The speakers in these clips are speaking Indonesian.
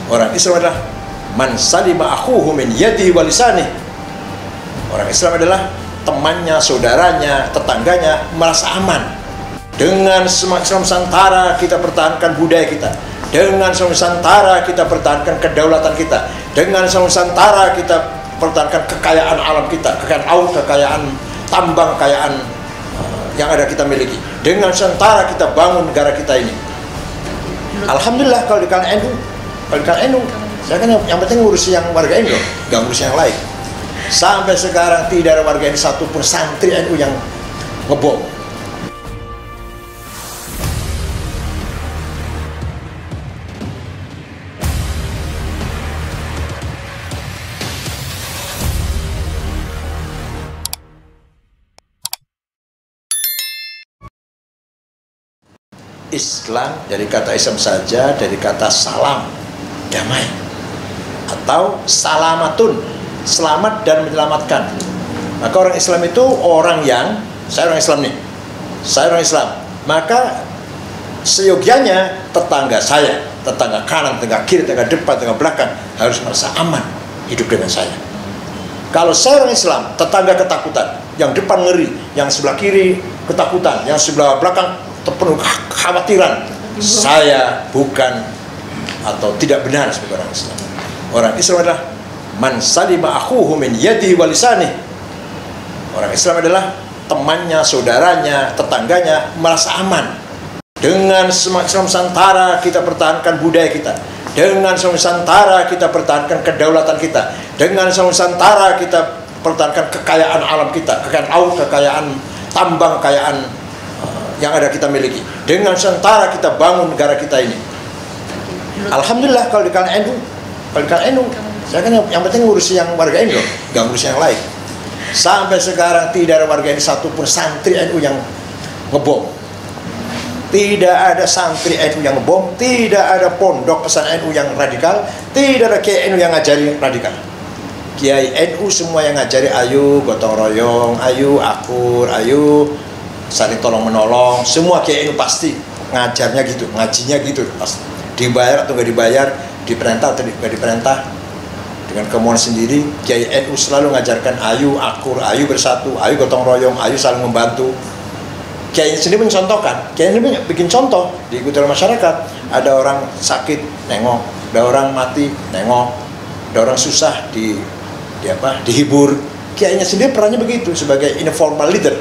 Orang Islam adalah man salima akhuhu min yadihi wa lisanihi. Orang Islam adalah temannya, saudaranya, tetangganya merasa aman. Dengan Islam Nusantara kita pertahankan budaya kita. Dengan Islam Nusantara kita pertahankan kedaulatan kita. Dengan Islam Nusantara kita pertahankan kekayaan alam kita, kekayaan laut, kekayaan tambang, kekayaan yang ada kita miliki. Dengan Nusantara kita bangun negara kita ini. Alhamdulillah kalau di kalangan NU, saya kan yang penting ngurus yang warga NU, gak ngurus yang lain. Sampai sekarang tidak ada warga NU satupun santri NU yang ngebom. Islam dari kata Islam saja, dari kata salam, damai, atau salamatun, selamat dan menyelamatkan. Maka orang Islam itu orang yang, saya orang Islam nih, saya orang Islam, maka seyogianya tetangga saya, tetangga kanan, tetangga kiri, tetangga depan, tetangga belakang harus merasa aman hidup dengan saya. Kalau saya orang Islam, tetangga ketakutan, yang depan ngeri, yang sebelah kiri ketakutan, yang sebelah belakang penuh kekhawatiran, saya bukan atau tidak benar sebagai orang Islam. Orang Islam adalah man salima akhuhu min yadihi wa lisanihi. Orang Islam adalah temannya, saudaranya, tetangganya merasa aman. Dengan Islam Nusantara kita pertahankan budaya kita. Dengan Islam Nusantara kita pertahankan kedaulatan kita. Dengan Islam Nusantara kita pertahankan kekayaan alam kita, kekayaan laut, kekayaan tambang, kekayaan yang ada kita miliki. Dengan Nusantara kita bangun negara kita ini. Alhamdulillah kalau di kalangan NU, saya kan yang penting ngurus yang warga NU, gak ngurus yang lain. Sampai sekarang tidak ada warga NU satupun santri NU yang ngebom. Tidak ada santri NU yang ngebom, tidak ada pondok pesantren NU yang radikal, tidak ada kiai NU yang ngajari radikal. Kiai NU semua yang ngajari ayo gotong royong, ayo akur, ayo saling tolong menolong. Semua kiai NU pasti ngajarnya gitu, ngajinya gitu, pasti dibayar atau nggak dibayar, diperintah atau nggak diperintah, dengan kemauan sendiri. Kiai NU selalu ngajarkan ayo akur, ayo bersatu, ayo gotong royong, ayo saling membantu. Kiai sendiri mencontohkan, kiai ini bikin contoh, diikuti oleh masyarakat. Ada orang sakit, nengok, ada orang mati, nengok, ada orang susah dihibur. Kiainya sendiri perannya begitu sebagai informal leader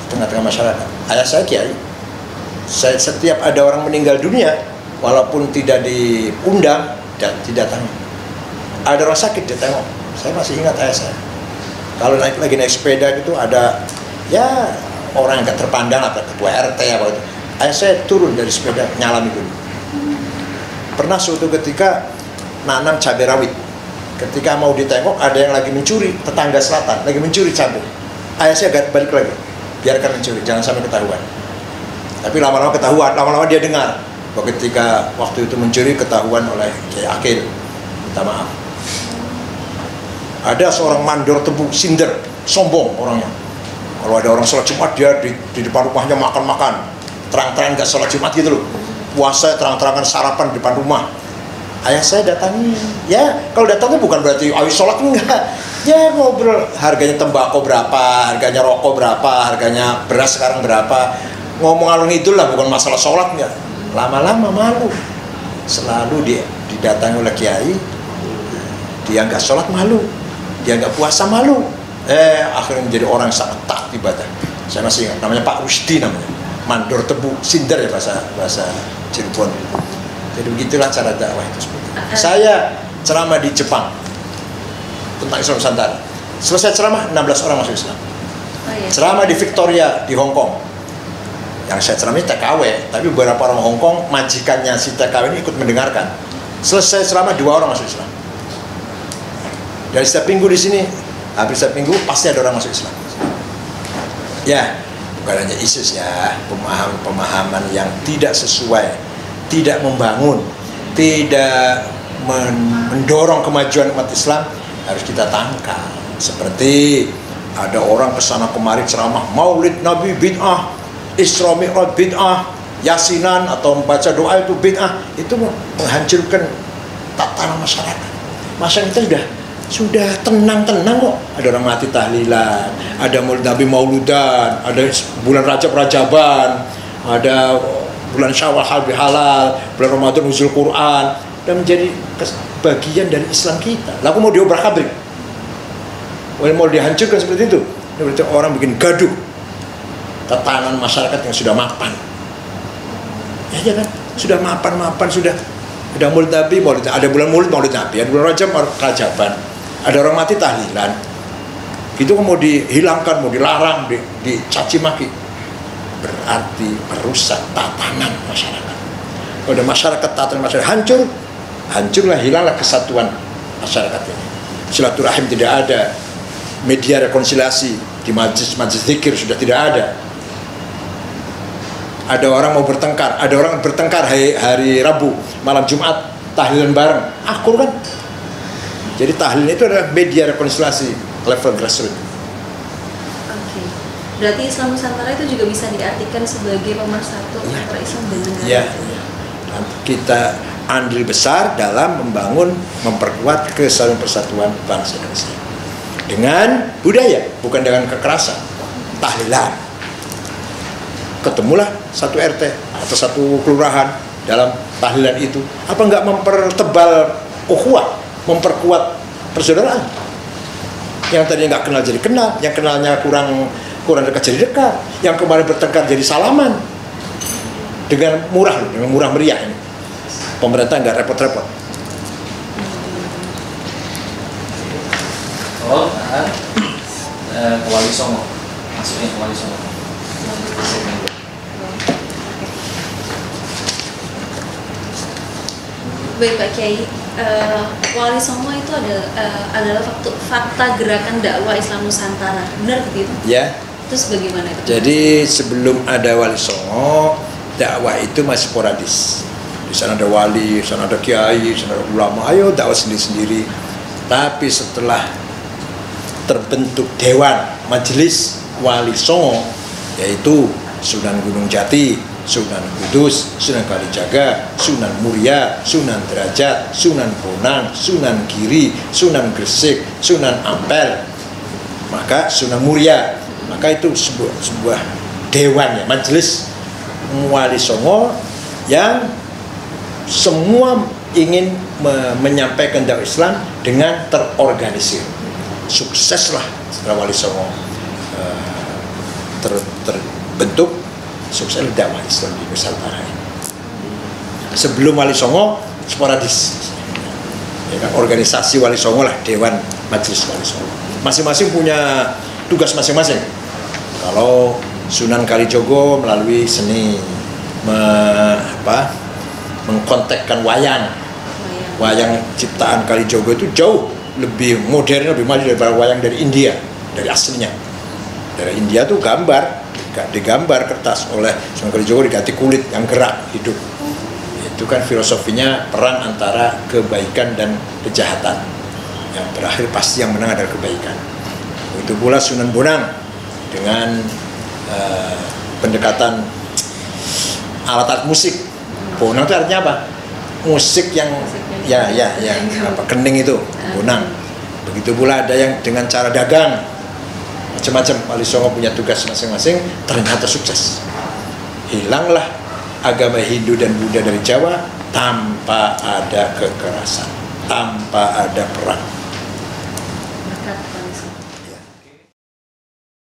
tengah-tengah masyarakat. Ayah saya kiai. Setiap ada orang meninggal dunia, walaupun tidak diundang, tidak datang. Ada orang sakit, dia tengok. Saya masih ingat ayah saya. Kalau lagi naik sepeda gitu, ada ya orang yang gak terpandang atau ketua RT apa itu. Ayah saya turun dari sepeda, nyalami dulu. Pernah suatu ketika nanam cabai rawit. Ketika mau ditengok, ada yang lagi mencuri, tetangga selatan lagi mencuri cabai. Ayah saya balik lagi, biarkan mencuri, jangan sampai ketahuan. Tapi lama-lama ketahuan, lama-lama dia dengar bahwa ketika waktu itu mencuri ketahuan oleh Kiai Akil, minta maaf. Ada seorang mandor tebu sinder, sombong orangnya. Kalau ada orang sholat Jumat, dia di depan rumahnya makan-makan, terang-terang gak sholat Jumat gitu loh. Puasa terang-terangan sarapan di depan rumah. Ayah saya datangi, ya kalau datangnya bukan berarti ayo sholat, enggak. Ya ngobrol, harganya tembakau berapa, harganya rokok berapa, harganya beras sekarang berapa. Ngomong alun itu lah, bukan masalah sholat, enggak. Lama-lama malu. Selalu dia didatangi oleh kiai, dia nggak sholat malu, dia nggak puasa malu. Akhirnya menjadi orang yang sangat taat ibadah. Saya masih ingat, namanya Pak Rusdi namanya. Mandor tebu, sinder ya bahasa Cirebon. Jadi begitulah cara dakwah itu seperti itu. Saya ceramah di Jepang tentang Islam Nusantara. Selesai ceramah, 16 orang masuk Islam. Ceramah di Victoria di Hong Kong. Yang saya ceramah TKW, tapi beberapa orang Hong Kong, majikannya si TKW ini ikut mendengarkan. Selesai ceramah, 2 orang masuk Islam. Dari setiap minggu di sini, hampir setiap minggu pasti ada orang masuk Islam. Ya, bukan hanya ISIS ya, pemahaman yang tidak sesuai, tidak membangun, tidak mendorong kemajuan umat Islam harus kita tangkal. Seperti ada orang kesana kemari ceramah Maulid Nabi bid'ah, Isra Mi'raj bid'ah, Yasinan atau membaca doa itu bid'ah, itu menghancurkan tatanan masyarakat. Masyarakat kita sudah tenang-tenang kok. Ada orang mati tahlilan, ada maulid Nabi mauludan, ada bulan Rajab-Rajaban, ada bulan Syawal halal, bulan Ramadan nuzul Quran, dan menjadi bagian dari Islam kita. Lalu mau diobrak-abrik, mau dihancurkan seperti itu. Ini berarti orang bikin gaduh tatanan masyarakat yang sudah mapan. Ya kan, sudah mapan, sudah maulid Nabi, ada bulan maulid Nabi, ada bulan Rajab, Rajaban, ada orang mati tahlilan. Itu mau dihilangkan, mau dilarang, dicaci maki, berarti merusak tatanan masyarakat. Kalau ada masyarakat, tatanan masyarakat hancurlah, hilanglah kesatuan masyarakat ini. Silaturahim tidak ada, media rekonsiliasi di majlis zikir sudah tidak ada. Ada orang mau bertengkar, ada orang bertengkar hari Rabu, malam Jumat tahlilan bareng, akur kan? Jadi tahlil itu adalah media rekonsiliasi level grassroots. Oke. Berarti Islam Nusantara itu juga bisa diartikan sebagai pemersatu antara Islam dan negara. Ya. Kita andil besar dalam memperkuat persatuan bangsa Indonesia dengan budaya, bukan dengan kekerasan. Tahlilan, ketemulah satu RT atau satu kelurahan dalam tahlilan itu, apa enggak mempertebal ukhuwah, memperkuat persaudaraan? Yang tadinya nggak kenal jadi kenal, yang kenalnya kurang dekat jadi dekat, yang kemarin bertengkar jadi salaman dengan murah meriah ini. Pemerintah nggak repot-repot. Oh, Wali Songo, maksudnya Wali Songo. Baik Pak Kiai, Wali Songo itu adalah fakta gerakan dakwah Islam Nusantara, benar begitu? Ya. Terus bagaimana itu? Jadi sebelum ada Wali Songo, dakwah itu masih sporadis. Di sana ada wali, di sana ada kiai, di sana ada ulama, ayo dakwah sendiri-sendiri. Tapi setelah terbentuk Dewan Majelis Wali Songo, yaitu Sunan Gunung Jati, Sunan Kudus, Sunan Kalijaga, Sunan Muria, Sunan Derajat, Sunan Bonang, Sunan Giri, Sunan Gresik, Sunan Ampel, maka Sunan Muria, maka itu sebuah dewan ya, Majelis Wali Songo yang semua ingin menyampaikan dakwah Islam dengan terorganisir. Sukseslah setelah Wali Songo terbentuk, sukses dakwah Islam di Nusantara ini. Sebelum Wali Songo sporadis, ya kan, organisasi Wali Songo lah, Dewan Majelis Wali Songo. Masing-masing punya tugas masing-masing. Kalau Sunan Kalijogo melalui seni mengkontekkan wayang ciptaan Kalijogo itu jauh lebih modern, lebih maju daripada wayang dari India, dari aslinya. Dari India tuh digambar kertas, oleh Sunan Kalijogo diganti kulit yang gerak, hidup. Itu kan filosofinya perang antara kebaikan dan kejahatan. Yang terakhir pasti yang menang adalah kebaikan. Itu pula Sunan Bonang dengan pendekatan alat-alat musik. Bonang itu artinya apa? Musik yang kening itu, bonang. Begitu pula ada yang dengan cara dagang, macam-macam. Wali Songo punya tugas masing-masing, ternyata sukses. Hilanglah agama Hindu dan Buddha dari Jawa tanpa ada kekerasan, tanpa ada perang.